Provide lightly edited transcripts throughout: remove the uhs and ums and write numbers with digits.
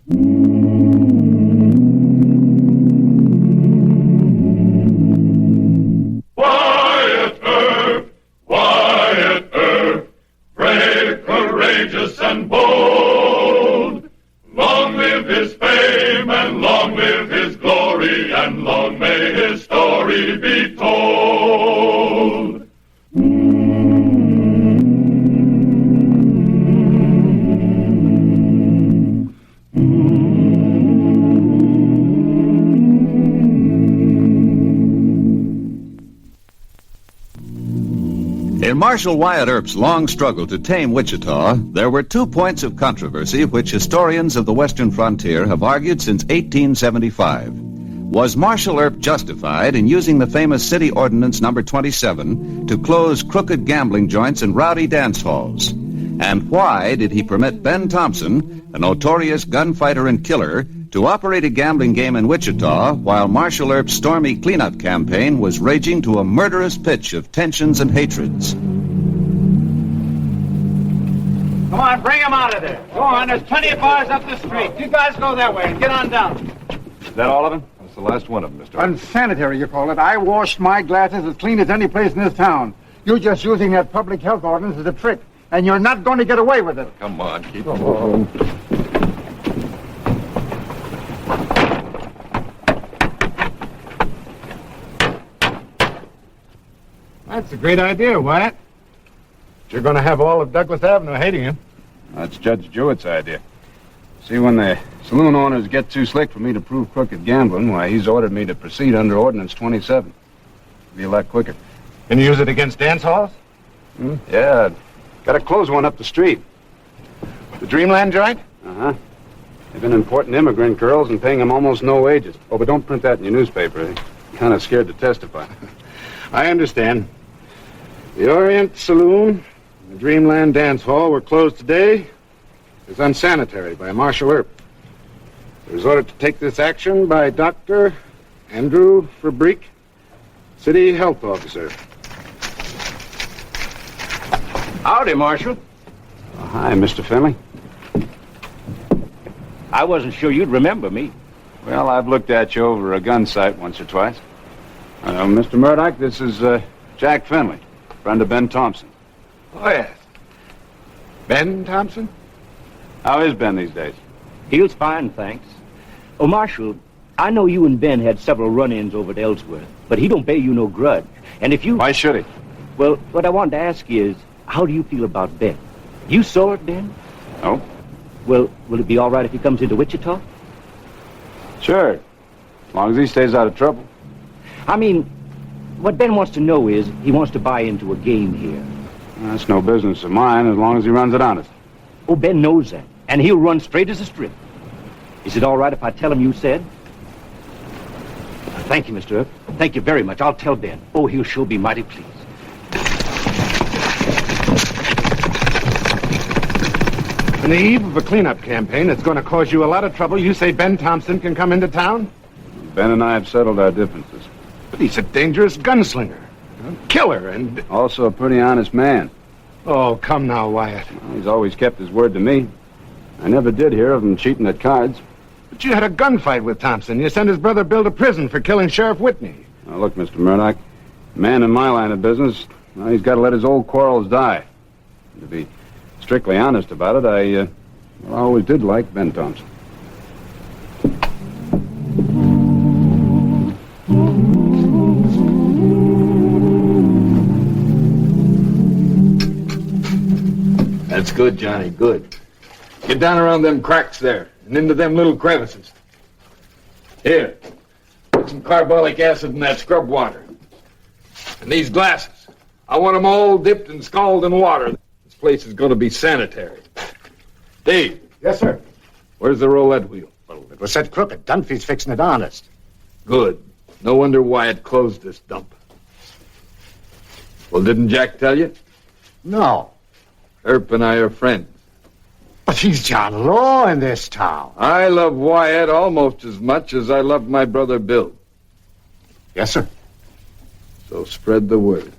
Wyatt Earp, brave, courageous, and bold. Long live his fame, and long live his glory, and long may his story be told. In Marshal Wyatt Earp's long struggle to tame Wichita, there were 2 points of controversy which historians of the western frontier have argued since 1875. Was Marshal Earp justified in using the famous City Ordinance Number 27 to close crooked gambling joints and rowdy dance halls? And why did he permit Ben Thompson, a notorious gunfighter and killer, to operate a gambling game in Wichita while Marshal Earp's stormy cleanup campaign was raging to a murderous pitch of tensions and hatreds? Come on, bring him out of there. Go on, there's plenty of bars up the street. You guys go that way and get on down. Is that all of them? That's the last one of them, Mr. Unsanitary, you call it. I washed my glasses as clean as any place in this town. You're just using that public health ordinance as a trick, and you're not going to get away with it. Come on, keep on. That's a great idea, Wyatt. You're going to have all of Douglas Avenue hating you. That's Judge Jewett's idea. See, when the saloon owners get too slick for me to prove crooked gambling, why, he's ordered me to proceed under Ordinance 27. Be a lot quicker. Can you use it against dance halls? Yeah, got to close one up the street. The Dreamland joint? Uh-huh. They've been importing immigrant girls and paying them almost no wages. Oh, but don't print that in your newspaper. They're kind of scared to testify. I understand. The Orient Saloon and the Dreamland Dance Hall were closed today as unsanitary by Marshal Earp. He was ordered to take this action by Dr. Andrew Fabrique, City Health Officer. Howdy, Marshal. Oh, hi, Mr. Finley. I wasn't sure you'd remember me. Well, I've looked at you over a gun sight once or twice. Mr. Murdoch, this is Jack Finley, friend of Ben Thompson. Oh, yes. Ben Thompson? How is Ben these days? He's fine, thanks. Oh, Marshal, I know you and Ben had several run-ins over at Ellsworth, but he don't bear you no grudge. And if you... Why should he? Well, what I wanted to ask you is, how do you feel about Ben? You saw it, Ben? No. Well, will it be all right if he comes into Wichita? Sure. As long as he stays out of trouble. I mean, what Ben wants to know is, he wants to buy into a game here. That's no business of mine as long as he runs it honest. Oh, Ben knows that, and he'll run straight as a strip. Is it all right if I tell him you said? Thank you, Mr. Earp. Thank you very much. I'll tell Ben. Oh, he'll sure be mighty pleased. On the eve of a cleanup campaign that's going to cause you a lot of trouble, you say Ben Thompson can come into town? Ben and I have settled our differences. But he's a dangerous gunslinger, a killer, and... Also a pretty honest man. Oh, come now, Wyatt. Well, he's always kept his word to me. I never did hear of him cheating at cards. But you had a gunfight with Thompson. You sent his brother Bill to prison for killing Sheriff Whitney. Now, look, Mr. Murdoch, a man in my line of business, well, he's got to let his old quarrels die. To be strictly honest about it, I always did like Ben Thompson. That's good, Johnny, good. Get down around them cracks there and into them little crevices. Here, put some carbolic acid in that scrub water. And these glasses, I want them all dipped and scalded in water. This place is going to be sanitary. Dave. Yes, sir. Where's the roulette wheel? Well, it was set crooked. Dunphy's fixing it honest. Good. No wonder Wyatt closed this dump. Well, didn't Jack tell you? No. Earp and I are friends. But he's John Law in this town. I love Wyatt almost as much as I love my brother Bill. Yes, sir. So spread the word.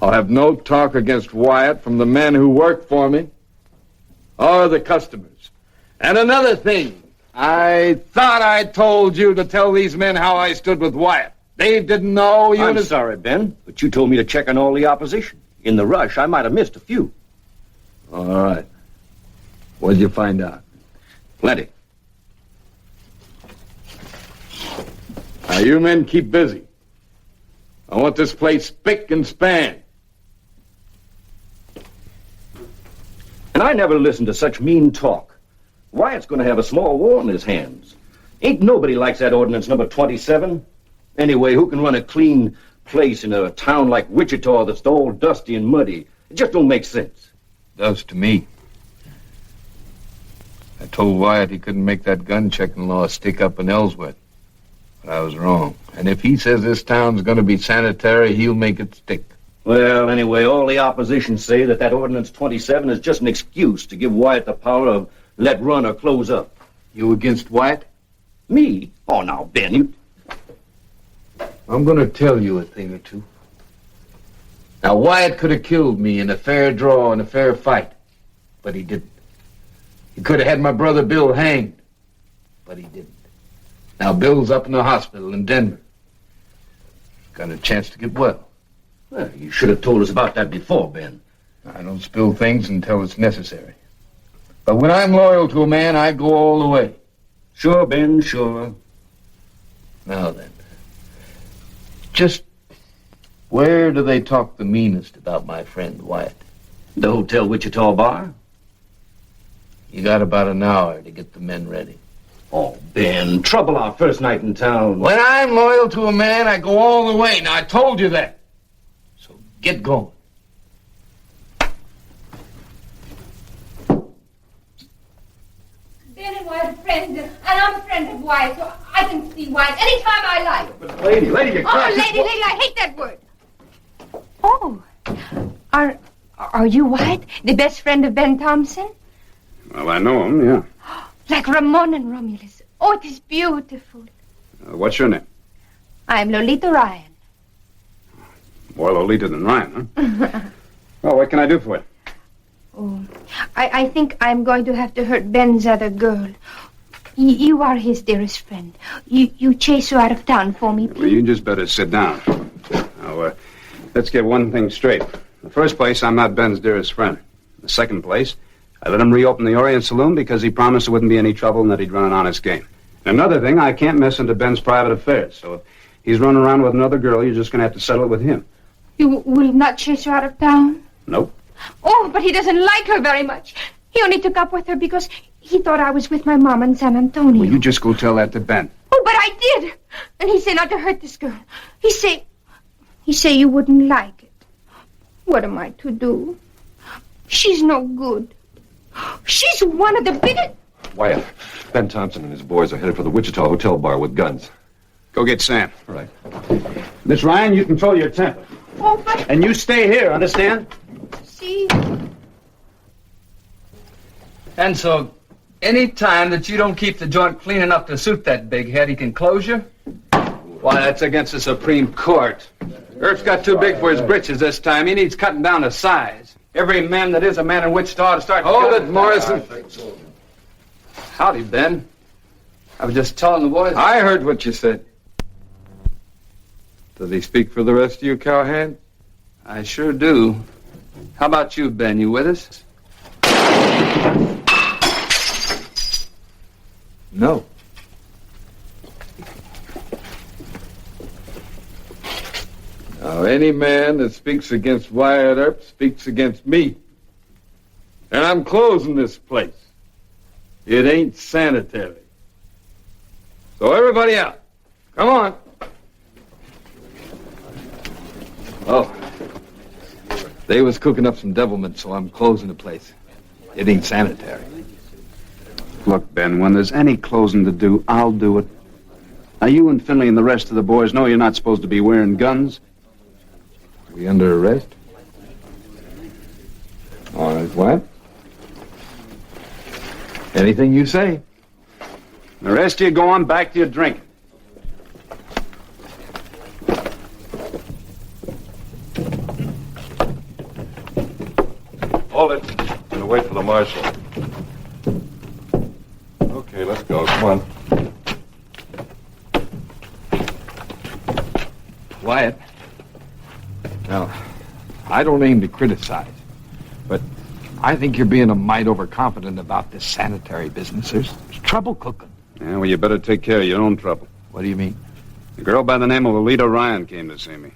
I'll have no talk against Wyatt from the men who work for me or the customers. And another thing, I thought I told you to tell these men how I stood with Wyatt. They didn't know you... I'm sorry, Ben, but you told me to check on all the opposition. In the rush, I might have missed a few. All right. What'd you find out? Plenty. Now, you men keep busy. I want this place spick and span. And I never listened to such mean talk. Wyatt's going to have a small war on his hands. Ain't nobody likes that ordinance number 27. Anyway, who can run a clean place in a town like Wichita that's all dusty and muddy? It just don't make sense. Does to me. I told Wyatt he couldn't make that gun-checking law stick up in Ellsworth. But I was wrong. And if he says this town's going to be sanitary, he'll make it stick. Well, anyway, all the opposition say that ordinance 27 is just an excuse to give Wyatt the power of let run or close up. You against Wyatt? Me? Oh, now, Ben, you... I'm going to tell you a thing or two. Now, Wyatt could have killed me in a fair draw and a fair fight, but he didn't. He could have had my brother Bill hanged, but he didn't. Now, Bill's up in the hospital in Denver. Got a chance to get well. Well, you should have told us about that before, Ben. I don't spill things until it's necessary. But when I'm loyal to a man, I go all the way. Sure, Ben, sure. Now then, just where do they talk the meanest about my friend Wyatt? The Hotel Wichita bar? You got about an hour to get the men ready. Oh, Ben, trouble our first night in town. When I'm loyal to a man, I go all the way. Now, I told you that. So get going. Ben and Wyatt are friends, and I'm a friend of Wyatt, so I can see Wyatt anytime I like. But lady, you Oh, can't... lady, I hate that word. Oh, are you Wyatt, the best friend of Ben Thompson? Well, I know him, yeah. Like Ramon and Romulus. Oh, it is beautiful. What's your name? I'm Lolita Ryan. More Lolita than Ryan, huh? Well, what can I do for you? Oh, I think I'm going to have to hurt Ben's other girl. You are his dearest friend. You chase her out of town for me, please. Well, you just better sit down. Now, let's get one thing straight. In the first place, I'm not Ben's dearest friend. In the second place, I let him reopen the Orient Saloon because he promised there wouldn't be any trouble and that he'd run an honest game. And another thing, I can't mess into Ben's private affairs. So if he's running around with another girl, you're just going to have to settle it with him. You will not chase her out of town? Nope. Oh, but he doesn't like her very much. He only took up with her because he thought I was with my mom in San Antonio. Well, you just go tell that to Ben. Oh, but I did. And he said not to hurt this girl. He say you wouldn't like it. What am I to do? She's no good. She's one of the biggest... Wyatt, Ben Thompson and his boys are headed for the Wichita Hotel bar with guns. Go get Sam. All right. Miss Ryan, you control your temper. Oh, but... And you stay here, understand? See... And so, any time that you don't keep the joint clean enough to suit that big head, he can close you? Why, that's against the Supreme Court. Earp's got too big for his britches this time. He needs cutting down to size. Every man that is a man in Wichita ought to start... Hold it, Morrison. Howdy, Ben. I was just telling the boys... I heard what you said. Does he speak for the rest of you, cowhand? I sure do. How about you, Ben? You with us? No. Now, any man that speaks against Wyatt Earp speaks against me. And I'm closing this place. It ain't sanitary. So everybody out. Come on. Oh. They was cooking up some devilment, so I'm closing the place. It ain't sanitary. Look, Ben, when there's any closing to do, I'll do it. Now, you and Finley and the rest of the boys know you're not supposed to be wearing guns. We under arrest? All right, what? Anything you say. The rest of you go on back to your drink. Hold it. I'm going to wait for the marshal. Okay, let's go. Come on. Wyatt. Now, I don't aim to criticize, but I think you're being a mite overconfident about this sanitary business. There's trouble cooking. Yeah, well, you better take care of your own trouble. What do you mean? A girl by the name of Lolita Ryan came to see me.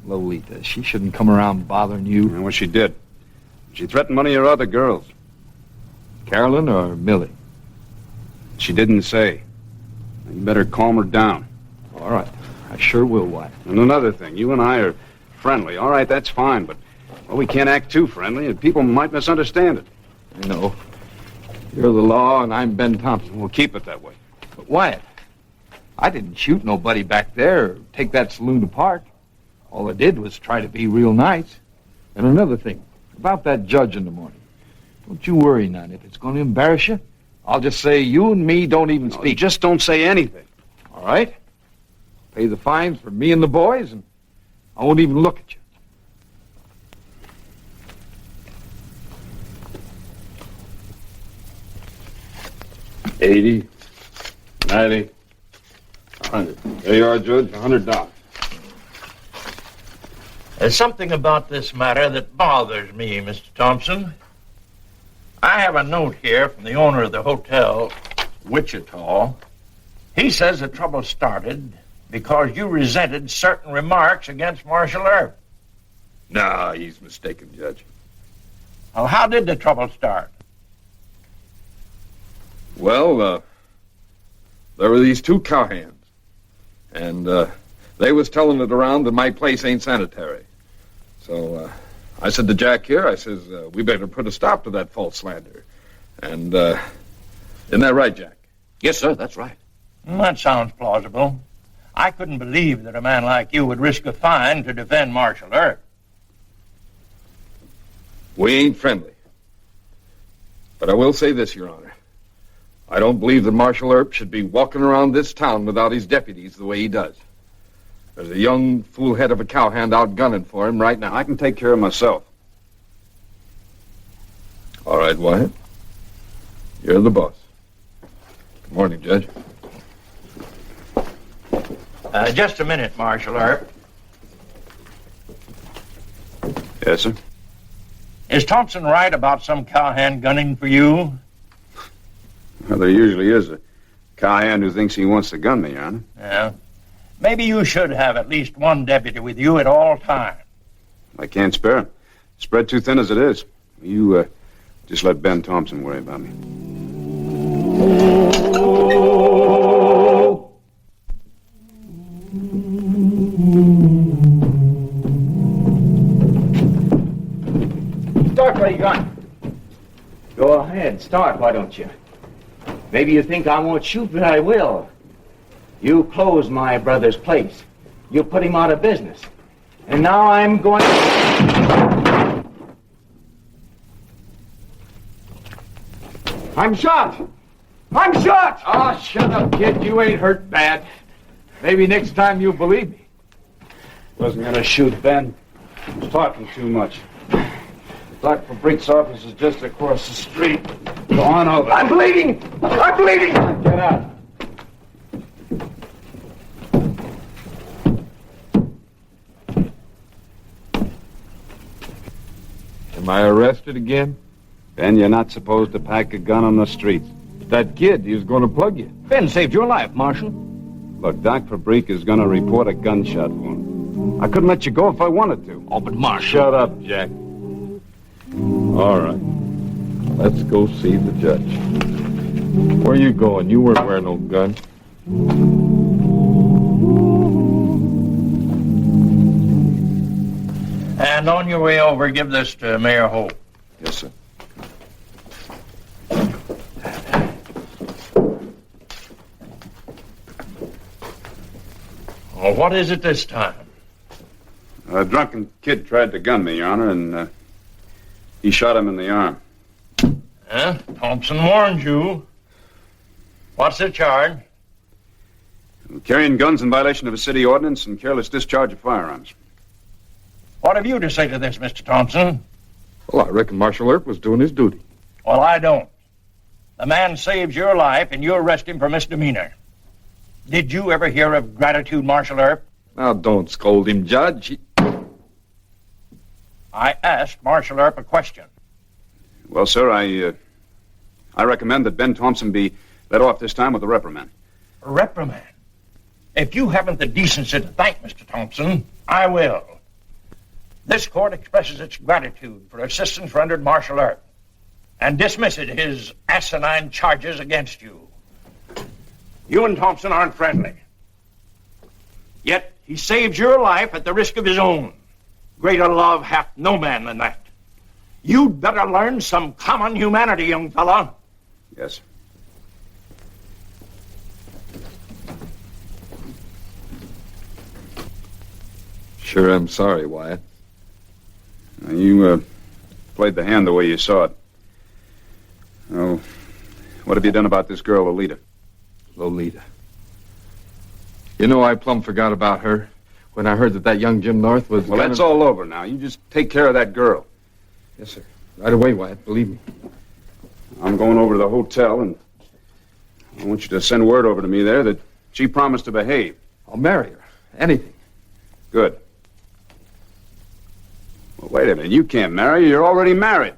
Lolita, she shouldn't come around bothering you. Yeah, well, she did. She threatened one of your other girls. Carolyn or Millie? She didn't say. You better calm her down. All right. I sure will, Wyatt. And another thing, you and I are friendly. All right, that's fine, but well, we can't act too friendly, and people might misunderstand it. I know. You're the law, and I'm Ben Thompson. We'll keep it that way. But Wyatt, I didn't shoot nobody back there or take that saloon apart. All I did was try to be real nice. And another thing, about that judge in the morning. Don't you worry none. If it's going to embarrass you, I'll just say you and me don't even speak. Just don't say anything. All right? Pay the fines for me and the boys, and I won't even look at you. $80, $90, $100. There you are, Judge, $100. There's something about this matter that bothers me, Mr. Thompson. I have a note here from the owner of the hotel, Wichita. He says the trouble started because you resented certain remarks against Marshal Earp. Nah, he's mistaken, Judge. Well, how did the trouble start? Well, there were these two cowhands, and they was telling it around that my place ain't sanitary. So I said to Jack here, I says, we better put a stop to that false slander. And isn't that right, Jack? Yes, sir, that's right. That sounds plausible. I couldn't believe that a man like you would risk a fine to defend Marshal Earp. We ain't friendly. But I will say this, Your Honor. I don't believe that Marshal Earp should be walking around this town without his deputies the way he does. There's a young foolhead of a cowhand out gunning for him right now. I can take care of myself. All right, Wyatt. You're the boss. Good morning, Judge. Just a minute, Marshal Earp. Yes, sir. Is Thompson right about some cowhand gunning for you? Well, there usually is a cowhand who thinks he wants to gun me, Your Honor. Yeah. Maybe you should have at least one deputy with you at all times. I can't spare him. Spread too thin as it is. You just let Ben Thompson worry about me. Start where you gun. Go ahead, start, why don't you? Maybe you think I won't shoot, but I will. You closed my brother's place. You put him out of business. And now I'm going... I'm shot! I'm shot! Oh, shut up, kid. You ain't hurt bad. Maybe next time you'll believe me. Wasn't gonna shoot Ben. He was talking too much. Dr. Brink's office is just across the street. Go on over. I'm bleeding! I'm bleeding! Get out. Am I arrested again? Ben, you're not supposed to pack a gun on the streets. That kid, he was going to plug you. Ben saved your life, Marshal. Look, Doc Fabrique is going to report a gunshot wound. I couldn't let you go if I wanted to. Oh, but Marshal... Shut up, Jack. All right. Let's go see the judge. Where you going? You weren't wearing no gun. And on your way over, give this to Mayor Hope. Yes, sir. Oh, what is it this time? A drunken kid tried to gun me, Your Honor, and he shot him in the arm. Thompson warned you. What's the charge? Carrying guns in violation of a city ordinance and careless discharge of firearms. What have you to say to this, Mr. Thompson? Well, I reckon Marshal Earp was doing his duty. Well, I don't. The man saves your life, and you arrest him for misdemeanor. Did you ever hear of gratitude, Marshal Earp? Now, don't scold him, Judge. I asked Marshal Earp a question. Well, sir, I recommend that Ben Thompson be let off this time with a reprimand. A reprimand? If you haven't the decency to thank Mr. Thompson, I will. This court expresses its gratitude for assistance rendered Marshal Earp and dismisses his asinine charges against you. You and Thompson aren't friendly. Yet he saves your life at the risk of his own. Greater love hath no man than that. You'd better learn some common humanity, young fella. Yes, sir. Sure, I'm sorry, Wyatt. You played the hand the way you saw it. Oh, what have you done about this girl, Lolita? Lolita. You know, I plumb forgot about her when I heard that young Jim North was... Well, that's all over now. You just take care of that girl. Yes, sir. Right away, Wyatt. Believe me. I'm going over to the hotel, and I want you to send word over to me there that she promised to behave. I'll marry her. Anything. Good. Well, wait a minute. You can't marry her. You're already married.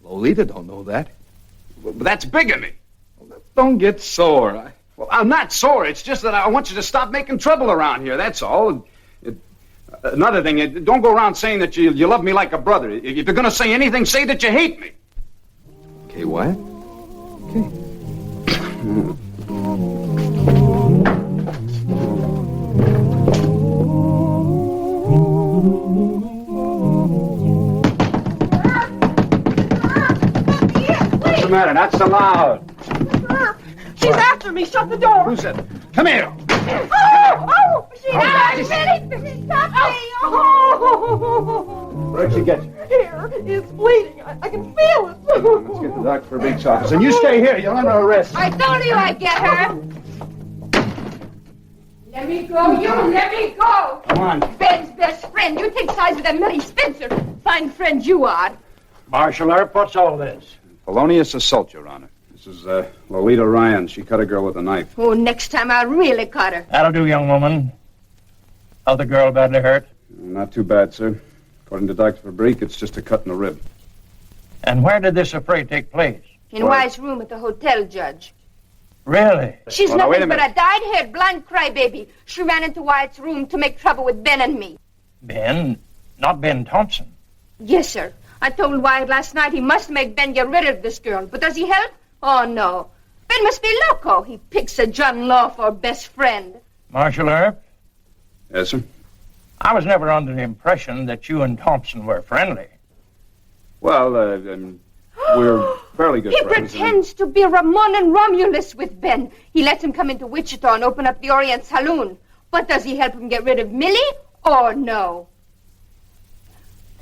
Lolita don't know that. Well, that's bigamy. Don't get sore. Well, I'm not sore. It's just that I want you to stop making trouble around here. That's all. Another thing, don't go around saying that you love me like a brother. If you're going to say anything, say that you hate me. Okay, Wyatt? Okay. What's the matter? Not so loud. She's after me. Shut the door. Who's that? Come here. Oh! She's after me. Stop me. Oh! Where'd she get you? Here. It's bleeding. I can feel it. Let's get the doctor for Beek's office. And you stay here. You're under arrest. I told you I'd get her. Let me go. You let me go. Come on. Ben's best friend. You take sides with that Millie Spencer. Fine friend you are. Marshal Earp, what's all this? Felonious assault, Your Honor. This is Lolita Ryan. She cut a girl with a knife. Oh, next time I'll really cut her. That'll do, young woman. Other girl badly hurt? Not too bad, sir. According to Dr. Fabrique, it's just a cut in the rib. And where did this affray take place? In Wyatt's room at the hotel, Judge. Really? She's now, wait a nothing but minute. a dyed-haired, blind crybaby. She ran into Wyatt's room to make trouble with Ben and me. Ben? Not Ben Thompson. Yes, sir. I told Wyatt last night he must make Ben get rid of this girl. But does he help? Oh, no. Ben must be loco. He picks a John Law for best friend. Marshal Earp? Yes, sir? I was never under the impression that you and Thompson were friendly. Well, we're fairly good He friends. pretends to be Ramon and Romulus with Ben. He lets him come into Wichita and open up the Orient Saloon. But does he help him get rid of Millie or no?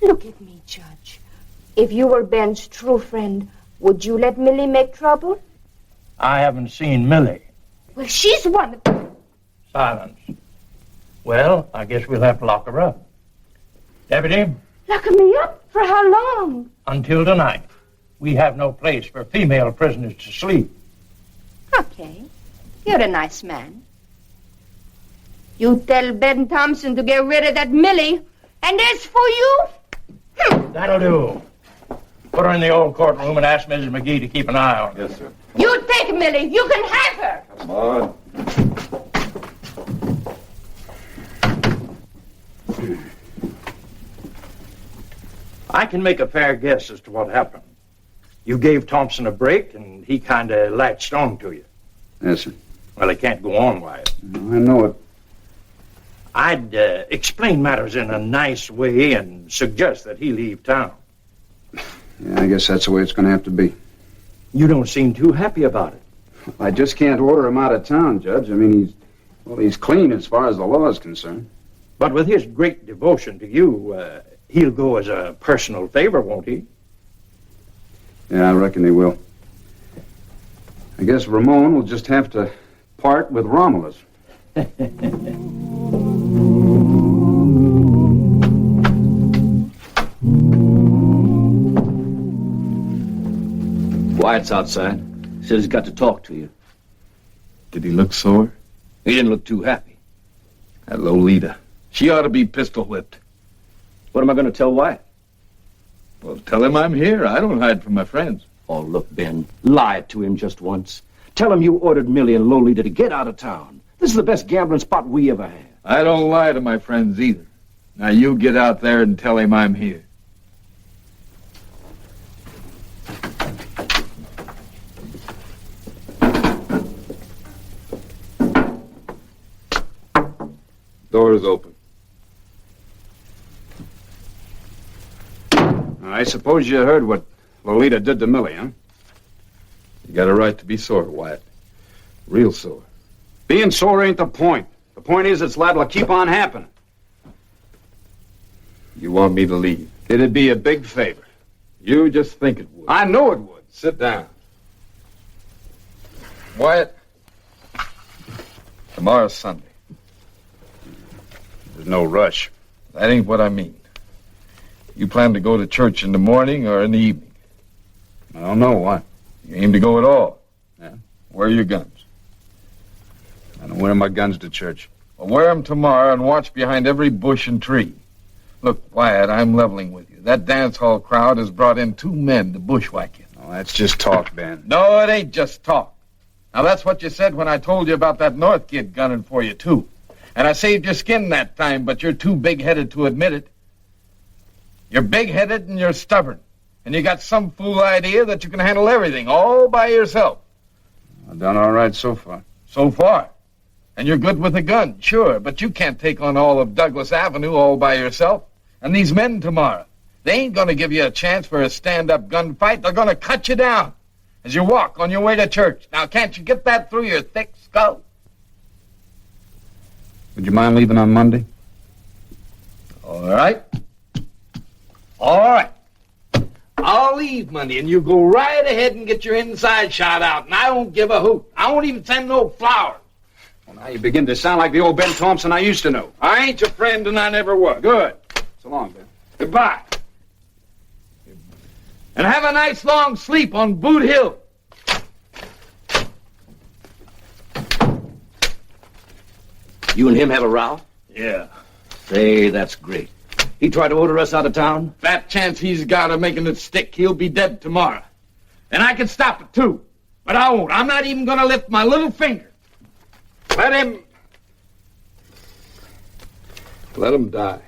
Look at me, Judge. If you were Ben's true friend, would you let Millie make trouble? I haven't seen Millie. Well, she's one of them. Silence. Well, I guess we'll have to lock her up. Deputy, Lock me up? For how long? until tonight, we have no place for female prisoners to sleep. Okay. You're a nice man. You tell Ben Thompson to get rid of that Millie, and as for you... That'll do. Put her in the old courtroom and ask Mrs. McGee to keep an eye on her. Yes, sir. You take Millie. You can have her. Come on. I can make a fair guess as to what happened. You gave Thompson a break, and he kind of latched on to you. Yes, sir. Well, he can't go on, Wyatt. I know it. I'd explain matters in a nice way and suggest that he leave town. Yeah, I guess that's the way it's going to have to be. You don't seem too happy about it. I just can't order him out of town, Judge. I mean, he's clean as far as the law is concerned. But with his great devotion to you, he'll go as a personal favor, won't he? Yeah, I reckon he will. I guess Ramon will just have to part with Romulus. Wyatt's outside. Says he's got to talk to you. Did he look sore? He didn't look too happy. That Lolita. She ought to be pistol whipped. What am I going to tell Wyatt? Well, tell him I'm here. I don't hide from my friends. Oh, look, Ben, lie to him just once. Tell him you ordered Millie and Lolita to get out of town. This is the best gambling spot we ever had. I don't lie to my friends either. Now you get out there and tell him I'm here. Door is open. I suppose you heard what Lolita did to Millie, huh? You got a right to be sore, Wyatt. Real sore. Being sore ain't the point. The point is it's liable to keep on happening. You want me to leave? It'd be a big favor. You just think it would. I know it would. Sit down. Wyatt, tomorrow's Sunday. There's no rush. That ain't what I mean. You plan to go to church in the morning or in the evening? I don't know. Why? You aim to go at all? Yeah. Where are your guns? I don't wear my guns to church. Well, wear them tomorrow and watch behind every bush and tree. Look, Wyatt, I'm leveling with you. That dance hall crowd has brought in 2 men to bushwhack you. Oh, that's just talk, Ben. No, it ain't just talk. Now, that's what you said when I told you about that North kid gunning for you, too. And I saved your skin that time, but you're too big-headed to admit it. You're big-headed and you're stubborn. And you got some fool idea that you can handle everything all by yourself. I've done all right so far. So far. And you're good with a gun, sure, but you can't take on all of Douglas Avenue all by yourself. And these men tomorrow, they ain't going to give you a chance for a stand-up gunfight. They're going to cut you down as you walk on your way to church. Now, can't you get that through your thick skull? Would you mind leaving on Monday? All right. All right. I'll leave Monday, and you go right ahead and get your inside shot out, and I don't give a hoot. I won't even send no flowers. Well, now you begin to sound like the old Ben Thompson I used to know. I ain't your friend, and I never was. Good. So long, Ben. Goodbye. And have a nice long sleep on Boot Hill. You and him have a row? Yeah. Say, that's great. He tried to order us out of town? That chance he's got of making it stick, he'll be dead tomorrow. And I can stop it, too. But I won't. I'm not even going to lift my little finger. Let him die.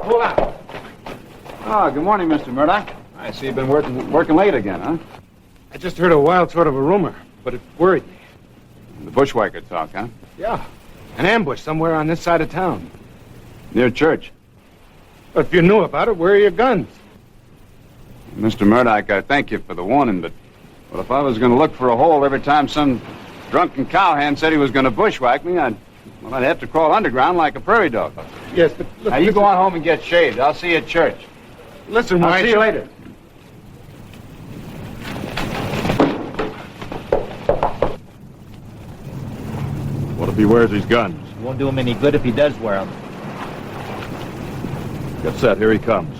Pull out. Oh, good morning, Mr. Murdoch. I see you've been working late again, huh? I just heard a wild sort of a rumor, but it worried me. The bushwhacker talk, huh? Yeah. An ambush somewhere on this side of town. Near church. But if you knew about it, where are your guns? Mr. Murdoch, I thank you for the warning, but well, if I was going to look for a hole every time some drunken cowhand said he was going to bushwhack me, I'd have to crawl underground like a prairie dog. Yes, but look, Now, you go on home and get shaved. I'll see you at church. Listen, I'll Wyatt. see you later. What if he wears his guns? Won't do him any good if he does wear them. Get set. Here he comes.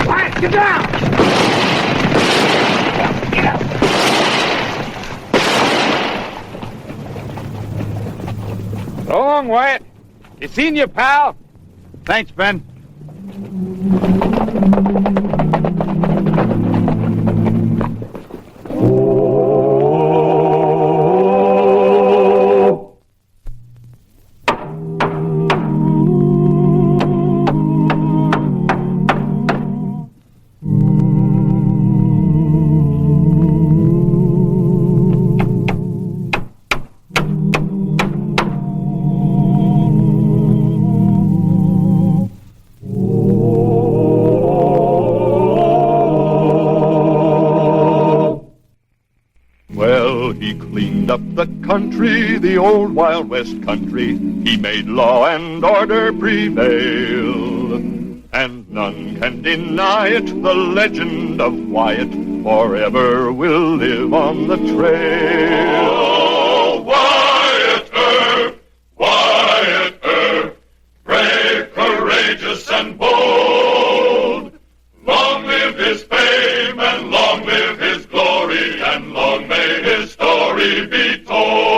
Wyatt, get down! Get up! So long, Wyatt. You seen your pal? Thanks, Ben. the country, the old Wild West country. He made law and order prevail, and none can deny it. The legend of Wyatt forever will live on the trail. Oh, Wyatt Earp, Wyatt Earp, brave, courageous, and bold. Long live his fame, and long live his glory, and long may his story be told.